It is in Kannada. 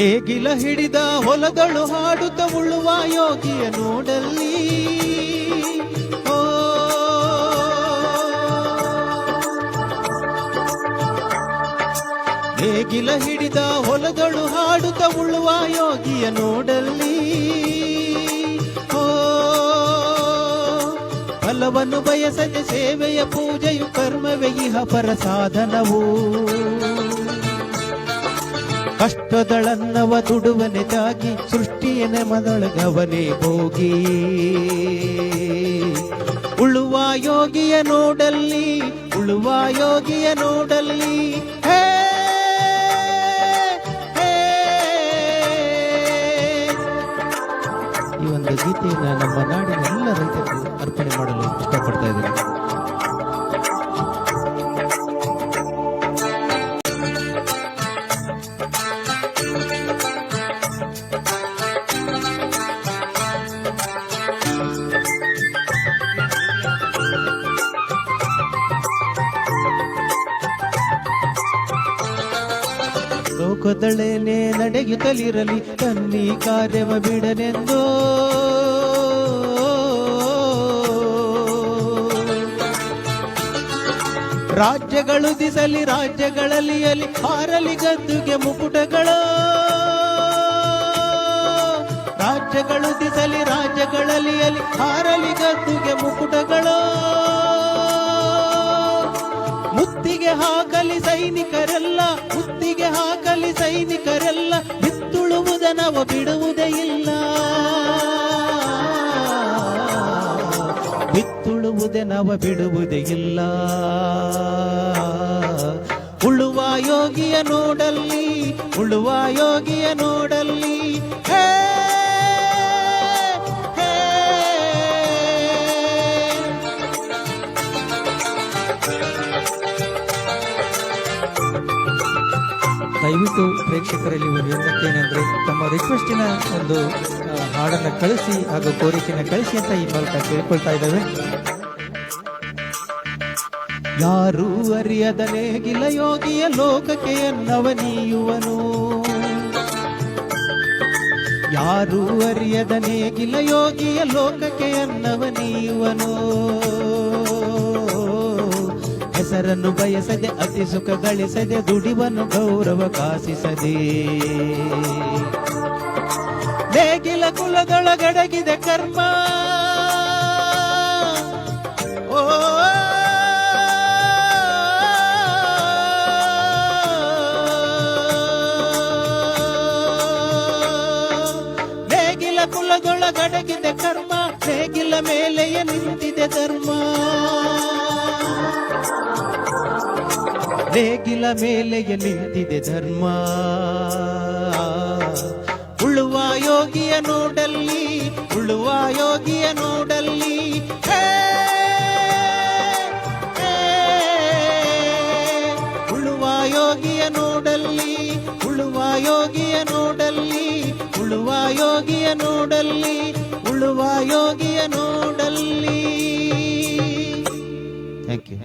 ನೇಗಿಲ ಹಿಡಿದ ಹೊಲದಳು ಹಾಡುತ್ತ ಉಳುವ ಯೋಗಿಯ ನೋಡಲ್ಲಿ. ನೇಗಿಲ ಹಿಡಿದ ಹೊಲದಳು ಹಾಡುತ್ತ ಉಳುವ ಯೋಗಿಯ ನೋಡಲ್ಲಿ. ಫಲವನ್ನು ಬಯಸದೆ ಸೇವೆಯ ಪೂಜೆಯು ಕರ್ಮವೇ ಇಹ ಪರ ಸಾಧನವು. ಕಷ್ಟದಳನ್ನವ ದುಡುವನೆ ತಾಗಿ ಸೃಷ್ಟಿಯ ನೆಮದೊಳಗವನೇ ಹೋಗಿ. ಉಳುವ ಯೋಗಿಯ ನೋಡಲ್ಲಿ, ಉಳುವ ಯೋಗಿಯ ನೋಡಲ್ಲಿ. ಹೇ ಈ ಒಂದು ಗೀತೆಯನ್ನು ನಮ್ಮ ನಾಡಿನ ಎಲ್ಲ ರೈತರು ಅರ್ಪಣೆ ಮಾಡಲು ಇಷ್ಟಪಡ್ತಾ ಇದ್ದಾರೆ. ಲೋಕದಳೇನೆ ನಡೆಯುತ್ತಲಿರಲಿ ತನ್ನಿ ಕಾರ್ಯವ ಬಿಡನೆಂದೋ. ರಾಜ್ಯಗಳು ದಿಸಲಿ ರಾಜ್ಯಗಳಲ್ಲಿ ಅಲಿ ಹಾರಲಿ ಗದ್ದುಗೆ ಮುಕುಟಗಳು. ರಾಜ್ಯಗಳು ದಿಸಲಿ ರಾಜ್ಯಗಳಲ್ಲಿ ಅಲಿ ಹಾರಲಿ ಗದ್ದುಗೆ ಮುಕುಟಗಳು. ಮುತ್ತಿಗೆ ಹಾಕಲಿ ಸೈನಿಕರೆಲ್ಲ, ಮುತ್ತಿಗೆ ಹಾಕಲಿ ಸೈನಿಕರೆಲ್ಲ. ಬಿತ್ತುಳುವುದನವ ಬಿಡುವುದೇ ಇಲ್ಲ, ಬಿತ್ತುಳುವುದನವ ಬಿಡುವುದೇ ಇಲ್ಲ. ಉಳುವ ಯೋಗಿಯ ನೋಡಲ್ಲಿ, ಉಳುವ ಯೋಗಿಯ ನೋಡಲ್ಲಿ. ಹೇ ದಯವಿಟ್ಟು ಪ್ರೇಕ್ಷಕರಲ್ಲಿ ವಿನಂತಿಯೇನೆಂದರೆ ತಮ್ಮ ರಿಕ್ವೆಸ್ಟಿನ ಒಂದು ಹಾಡನ್ನು ಕಳಿಸಿ ಹಾಗೂ ಕೋರಿಕೆಯನ್ನು ಕಳಿಸಿ ಅಂತ ಈ ಮೂಲಕ ಕೇಳ್ಕೊಳ್ತಾ ಇದ್ದೇವೆ. ಯಾರೂ ಅರಿಯದ ನೇಗಿಲ ಯೋಗಿಯ ಲೋಕಕ್ಕೆ ಎನ್ನವನೀಯುವನು. ಯಾರೂ ಅರಿಯದ ನೇಗಿಲ ಯೋಗಿಯ ಲೋಕಕ್ಕೆ ಎನ್ನವನೀಯುವನು. ಹೆಸರನ್ನು ಬಯಸದೆ ಅತಿ ಸುಖ ಗಳಿಸದೆ ದುಡಿವನು ಗೌರವ ಕಾಸಿಸದೆ. ನೇಗಿಲ ಕುಲದೊಳಗಡಗಿದೆ ಕರ್ಮ. ಓ ನೇಗಿಲ ಕುಲದೊಳಗಡಗಿದೆ ಕರ್ಮ. ನೇಗಿಲ ಮೇಲೆಯ ನಿಂತಿದೆ ಧರ್ಮ. ನೇಗಿಲ ಮೇಲೆಗೆ ನಿಂತಿದೆ ಧರ್ಮ. ಉಳುವ ಯೋಗಿಯ ನೋಡಲ್ಲಿ, ಉಳುವ ಯೋಗಿಯ ನೋಡಲ್ಲಿ. ಉಳುವ ಯೋಗಿಯ ನೋಡಲ್ಲಿ, ಉಳುವ ಯೋಗಿಯ ನೋಡಲ್ಲಿ. ಉಳುವ ಯೋಗಿಯ ನೋಡಲ್ಲಿ, ಉಳುವ ಯೋಗಿಯ ನೋಡಲ್ಲಿ. Thank you.